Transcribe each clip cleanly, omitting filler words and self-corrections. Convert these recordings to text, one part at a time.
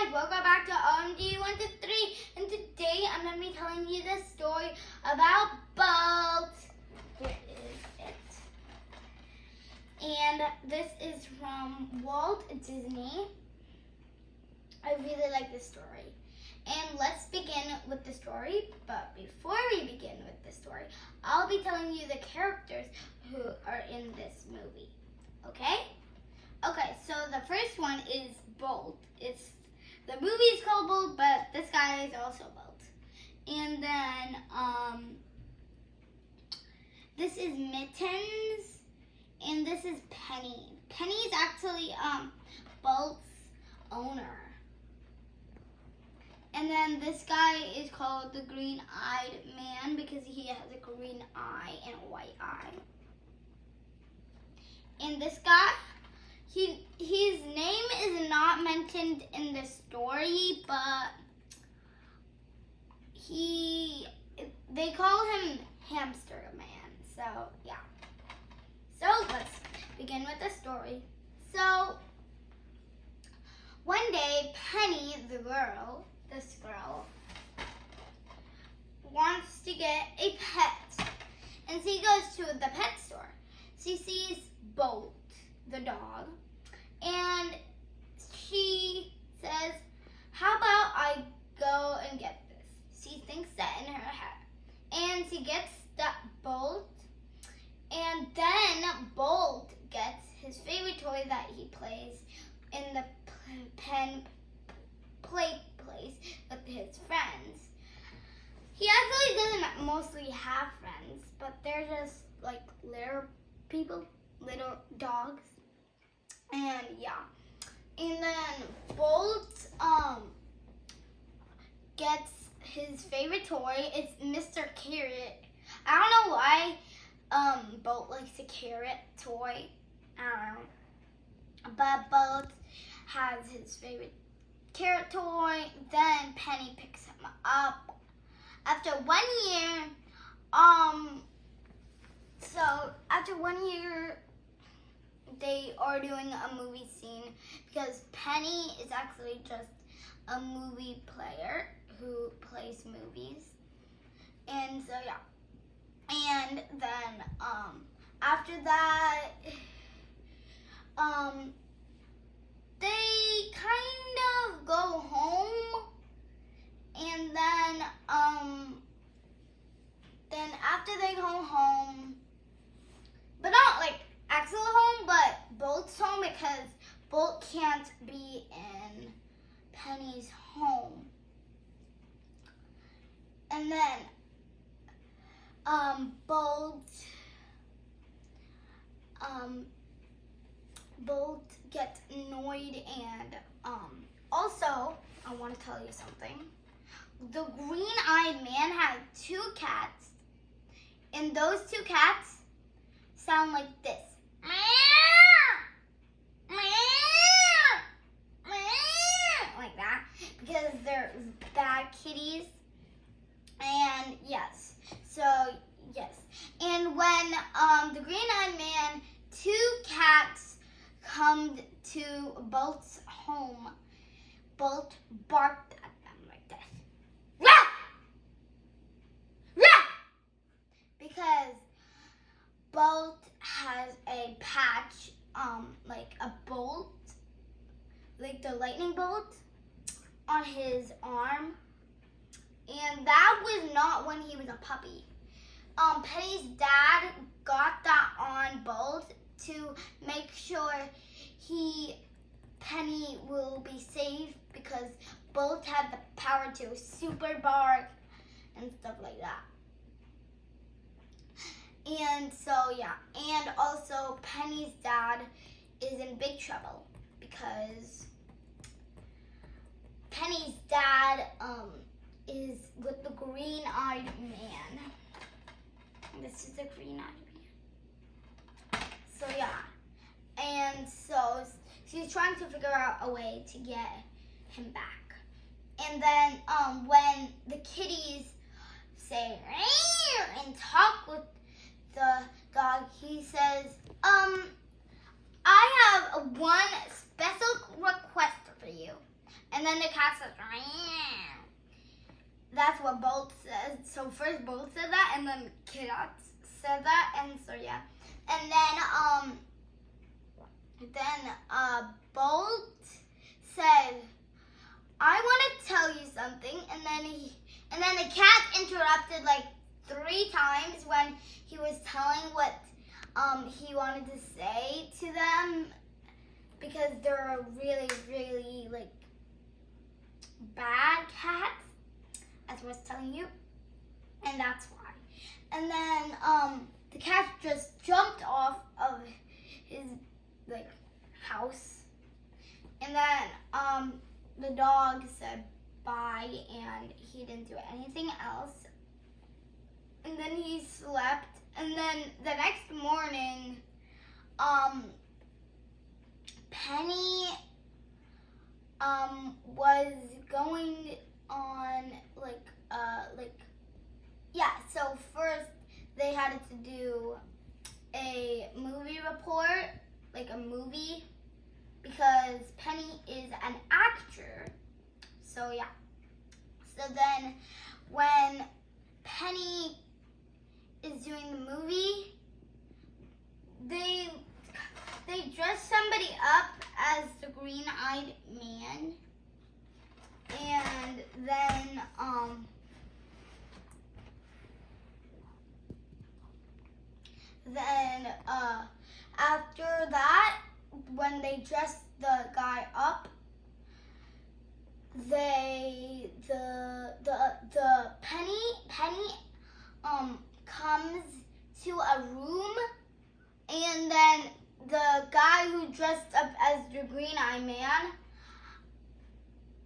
guys, welcome back to OMG123, and today I'm going to be telling you the story about Walt. Here is it. And this is from Walt Disney. I really like this story. And let's begin with the story, but before we begin with the story, I'll be telling you the characters who are in this movie, okay? Okay, so the first one is Bolt. The movie is called Bolt, but this guy is also Bolt. And then this is Mittens, and this is Penny. Penny is actually Bolt's owner. And then this guy is called the Green-Eyed Man because he has a green eye and a white eye. And this guy, his name is not mentioned in the story, but they call him Hamster Man. So yeah. So let's begin with the story. So one day, Penny, this girl, wants to get a pet, and she goes to the pet store. She sees Bolt, the dog, and she says, how about I go and get this? She thinks that in her head, and she gets that Bolt, and then Bolt gets his favorite toy that he plays in the play place with his friends. He actually doesn't mostly have friends, but they're just like little people, little dogs. And yeah. And then Bolt gets his favorite toy. It's Mr. Carrot. I don't know why Bolt likes a carrot toy. I don't know. But Bolt has his favorite carrot toy. Then Penny picks him up. After 1 year, after 1 year, they are doing a movie scene because Penny is actually just a movie player who plays movies. And so yeah. And then after that, they kind of go home, and then after they go home, but not like actual home, but Bolt's home, because Bolt can't be in Penny's home. And then Bolt gets annoyed, and also I want to tell you something. The Green-Eyed Man had 2 cats, and those 2 cats sound like this. Like that, because they're bad kitties. And yes, so yes. And when the Green-Eyed Man, 2 cats come to Bolt's home, Bolt barked at them like this. Rah! Rah! Because Bolt has a patch, like a bolt, like the lightning bolt, on his arm. And that was not when he was a puppy. Penny's dad got that on Bolt to make sure Penny will be safe, because Bolt had the power to super bark and stuff like that. And so yeah, and also Penny's dad is in big trouble because Penny's dad is with the Green-Eyed Man. This is the Green-Eyed Man. So yeah, and so she's trying to figure out a way to get him back. And then when the kitties say and talk with the dog, he says, I have one special request for you. And then the cat says, meow. That's what Bolt says. So first Bolt said that, and then cat said that, and so yeah. And then Bolt said, I want to tell you something, and then the cat interrupted like 3 times when he was telling what he wanted to say to them, because they're really, really like bad cats, as I was telling you, and that's why. And then the cat just jumped off of his like house, and then the dog said bye, and he didn't do anything else. And then he slept, and then the next morning, Penny was going on so first they had to do a movie report, like a movie, because Penny is an actor. So yeah. So then when Penny is doing the movie, they dress somebody up as the green-eyed man, and then after that, when they dress the guy up, the Penny comes to a room, and then the guy who dressed up as the green-eyed man,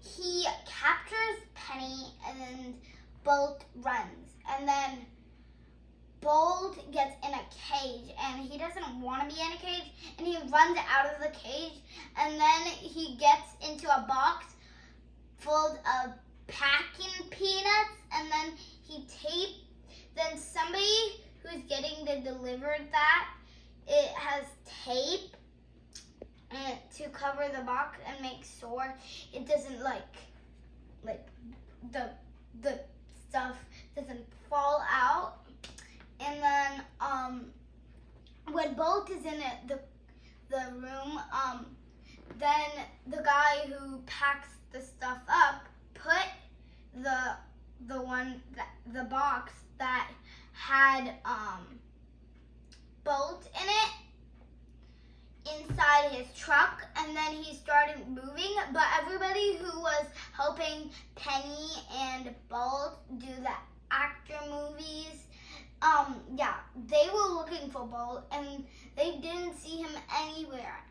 he captures Penny, and then Bolt runs, and then Bolt gets in a cage, and he doesn't want to be in a cage, and he runs out of the cage, and then he gets into a box full of packing peanuts, and then then somebody who's getting delivered that, it has tape and to cover the box and make sure it doesn't like the stuff doesn't fall out. And then when Bolt is in the room, then the guy who packs the stuff up put the box that had Bolt in it inside his truck, and then he started moving, but everybody who was helping Penny and Bolt do the actor movies, they were looking for Bolt, and they didn't see him anywhere.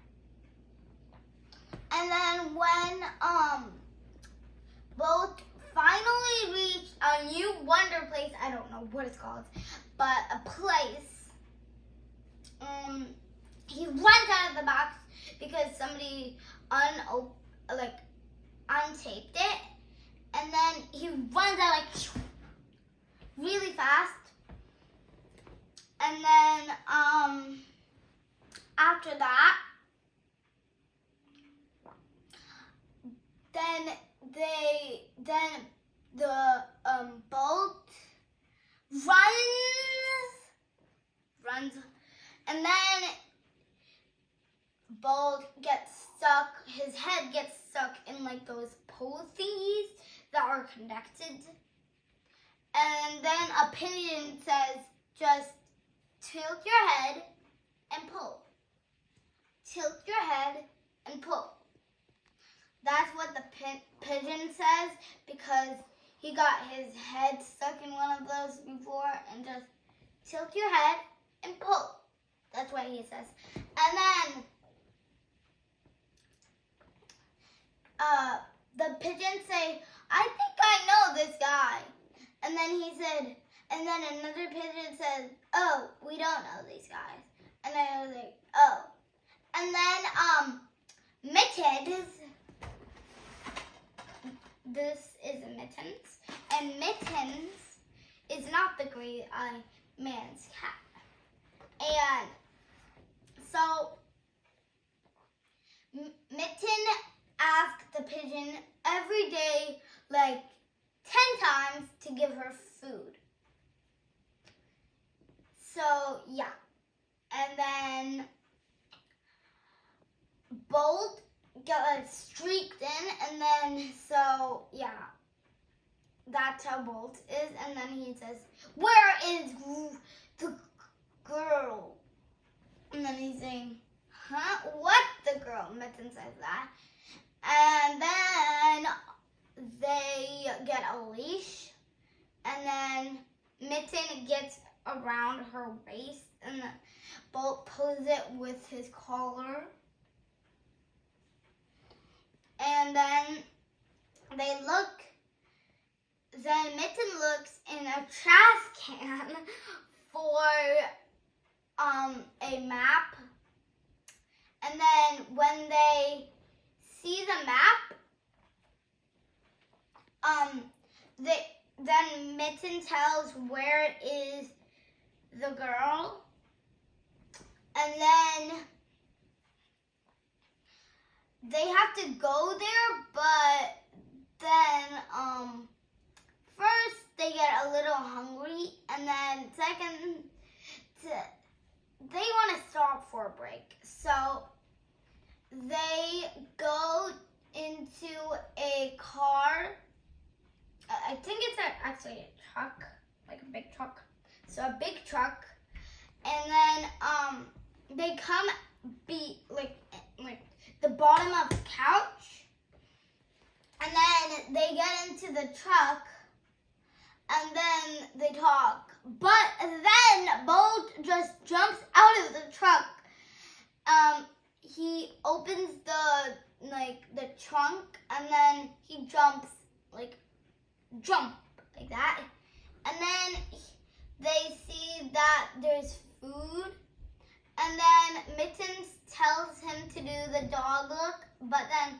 And then when Bolt finally reached a new wonder place, I don't know what it's called, but a place, he runs out of the box because somebody untaped it, and then he runs out like really fast. And then after that, then the Bolt runs, and then Bolt gets stuck. His head gets stuck in like those pole thingies that are connected, and then a pigeon says, "Just tilt your head and pull. Tilt your head and pull." That's what the pigeon says, because he got his head stuck in one of those before, and just tilt your head and pull. That's what he says. And then the pigeon say, "I think I know this guy." And then and then another pigeon says, "Oh, we don't know these guys." And then I was like, "Oh." And then Mittens, this is Mittens, and Mittens is not the green-eyed man's cat. And so Mitten ask the pigeon every day, like 10 times, to give her food. So, yeah. And then Bolt got like streaked in, and then, so, yeah. That's how Bolt is. And then he says, "Where is the girl?" And then he's saying, "Huh? What, the girl?" Mitten says that. And then they get a leash. And then Mitten gets around her waist. And then Bolt pulls it with his collar. And then they look. Then Mitten looks in a trash can for a map. And then when they see the map, then Mitten tells where is the girl. And then they have to go there, but then first they get a little hungry, and then second, they want to stop for a break. So they go into a car. I think it's actually a truck, like a big truck. So a big truck, and then they come like the bottom of the couch, and then they get into the truck, and then they talk. But then Bolt just jumps out of the truck. He opens the trunk, and then he jump like that. And then they see that there's food. And then Mitten tells him to do the dog look, but then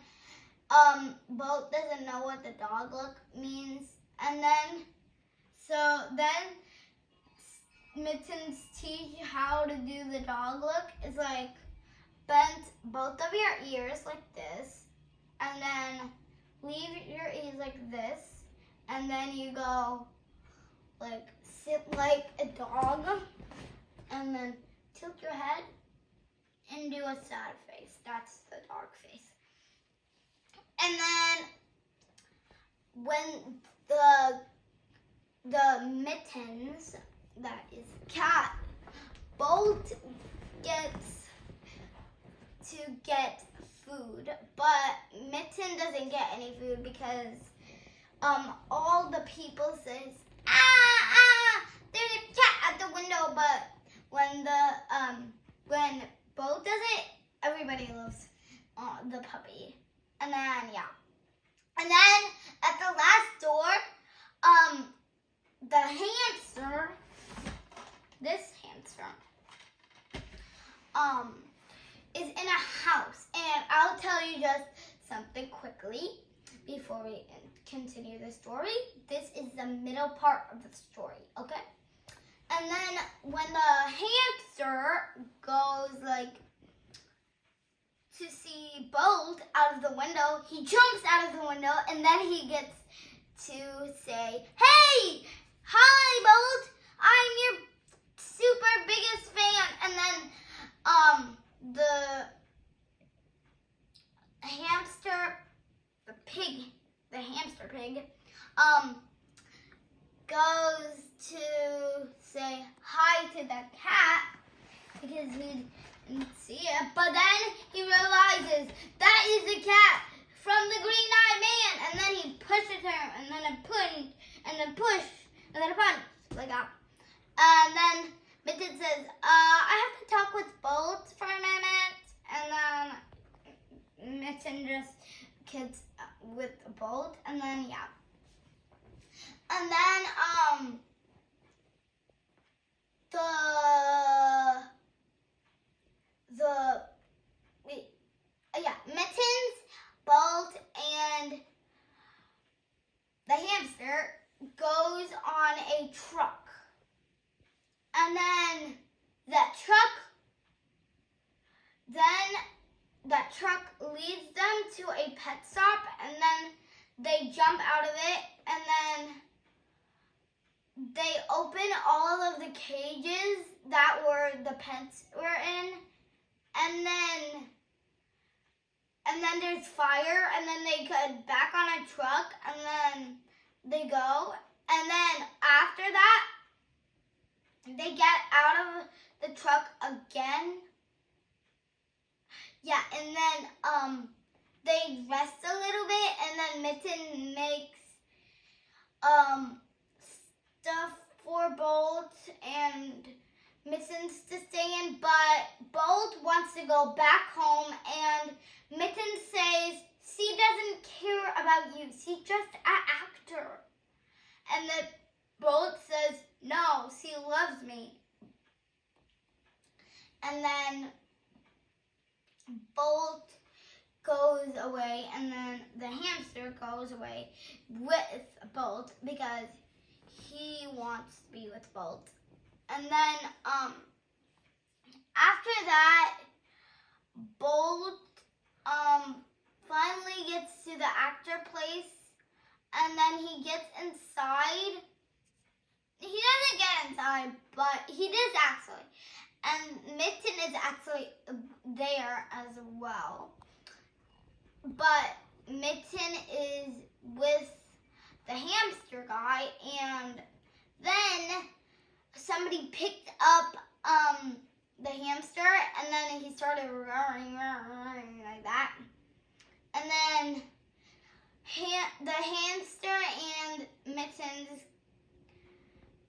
Bolt doesn't know what the dog look means. And then Mitten's teach how to do the dog look is like bend both of your ears like this, and then leave your ears like this, and then you go like sit like a dog, and then tilt your head and do a sad face. That's the dog face. And then when the Mittens, that is cat, Bolt gets to get food, but Mitten doesn't get any food because all the people says, there's a cat at the window. But when Bolt does it, everybody loves the puppy. And then and then at the last door, the hamster, this hamster, is in a house. And I'll tell you just something quickly before we continue the story. This is the middle part of the story, okay? And then when the hamster goes like to see Bolt out of the window, he jumps out of the window, and then he gets to say, "Hey, hi Bolt, I'm your super biggest fan." And then the hamster pig goes to say hi to the cat because he didn't see it, but then he realizes that is the cat from the Green-Eyed Man, and then he pushes her, and then a punch, and then push, and then a punch, like that. And then Mitten says, "I have to talk with Bolt for a minute," and then Mitten just gets with Bolt, and then and then Mittens, Bolt, and the hamster goes on a truck. And then that truck leads them to a pet stop, and then they jump out of it, and then they open all of the cages that the pets were in, and then there's fire, and then they get back on a truck, and then they go, and then after that, they get out of the truck again. Yeah, and then they rest a little bit, and then Mitten makes stuff for Bolt and Mittens to stay in, but Bolt wants to go back home, and Mitten says she doesn't care about you, she's just an actor. And then Bolt says, no, she loves me. And then Bolt goes away, and then the hamster goes away with Bolt because he wants to be with Bolt. And then after that, Bolt finally gets to the actor place, and then he gets inside. He doesn't get inside, but he does actually. And Mitten is actually there as well. But Mitten is with the hamster guy, and then somebody picked up the hamster, and then he started roaring like that. And then the hamster and Mittens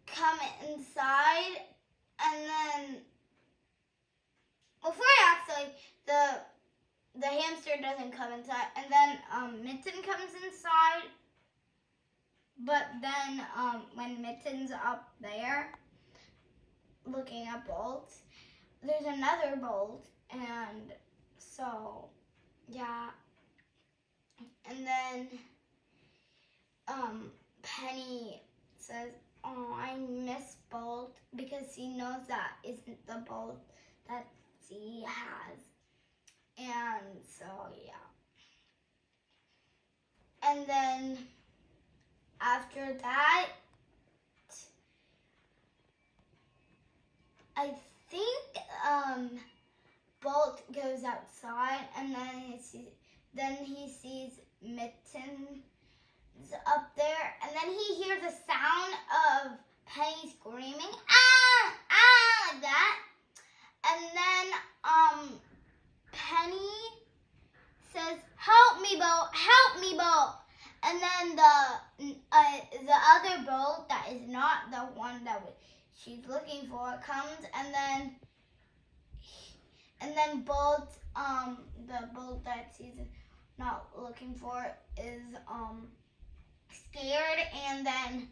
come inside, and then before actually the hamster doesn't come inside, and then Mitten comes inside. But then when Mitten's up there looking at Bolt, there's another Bolt, and so yeah. And then Penny says, oh, I miss Bolt, because she knows that isn't the Bolt that she has. And so yeah. And then after that, I think Bolt goes outside, and then he sees Mittens up there, and then he hears the sound of Penny screaming, ah, ah, like that. And then Penny says, help me, Bolt, help me, Bolt. And then the other Bolt that is not the one that she's looking for comes, and then Bolt, the Bolt that she's not looking for is scared, and then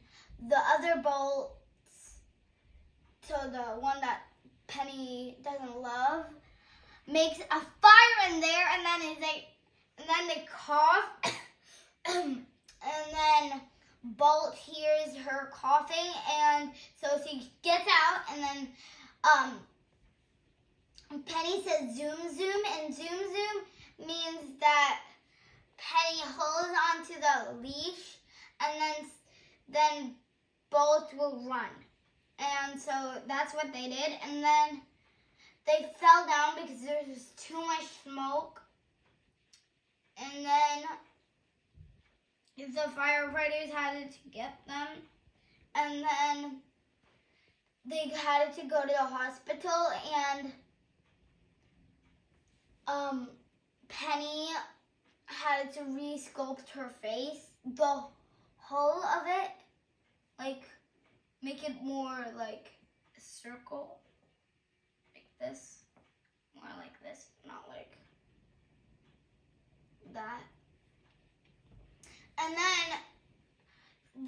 the other Bolts, so the one that Penny doesn't love, makes a fire in there, and then they cough. And then Bolt hears her coughing, and so she gets out, and then Penny says zoom zoom, and zoom zoom means that Penny holds onto the leash, and then Bolt will run. And so that's what they did, and then they fell down because there was too much smoke, and then the firefighters had to get them, and then they had to go to the hospital, and Penny had to re-sculpt her face, the whole of it, like make it more like a circle, like this, more like this, not like that. And then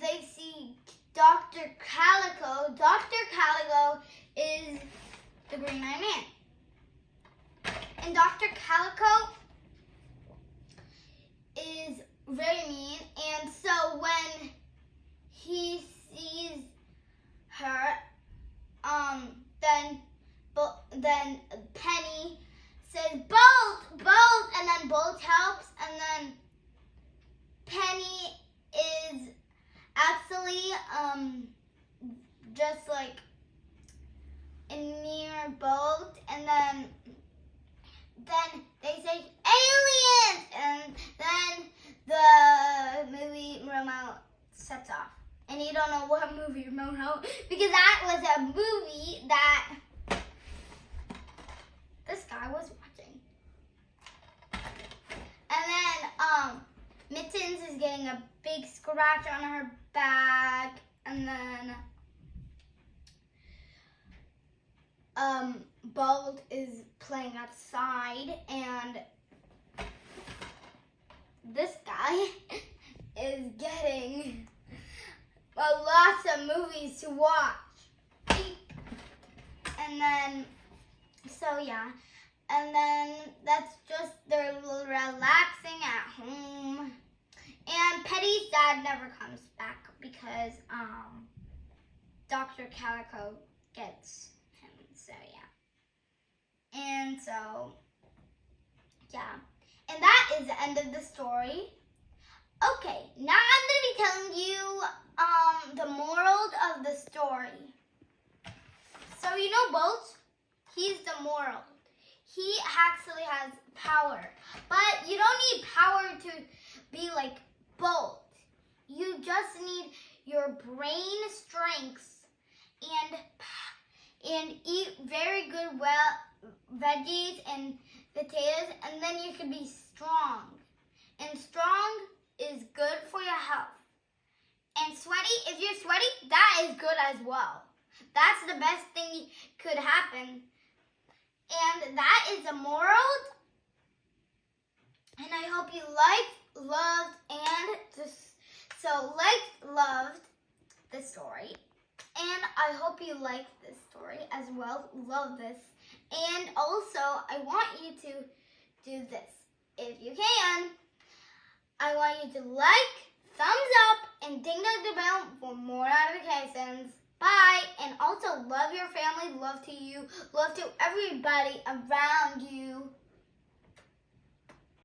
they see Dr. Calico. Dr. Calico is the Green Eyed Man. And Dr. Calico is very mean. And so when he sees her, then Penny says, Bolt, Bolt, and then Bolt helps, and then just like a near boat, and then they say aliens, and then the movie remote sets off, and you don't know what movie remote, because that was a movie that this guy was watching. And then Mittens is getting a big scratch on her back, and then Walt is playing outside, and this guy is getting lots of movies to watch. And then, so yeah, and then that's just they're relaxing at home. And Petty's dad never comes back because Dr. Calico gets him. So yeah. And so yeah. And that is the end of the story. Okay, now I'm gonna be telling you the moral of the story. So you know Walt? He's the moral. He actually has power. But you don't need power to be like Walt. You just need your brain strength and eat very good veggies and potatoes, and then you can be strong. And strong is good for your health. And sweaty, if you're sweaty, that is good as well. That's the best thing could happen. And that is the moral. And I hope you loved the story. And I hope you liked this story as well. Love this. And also, I want you to do this. If you can, I want you to like, thumbs up, and ding the bell for more notifications. Bye. And also, love your family. Love to you. Love to everybody around you.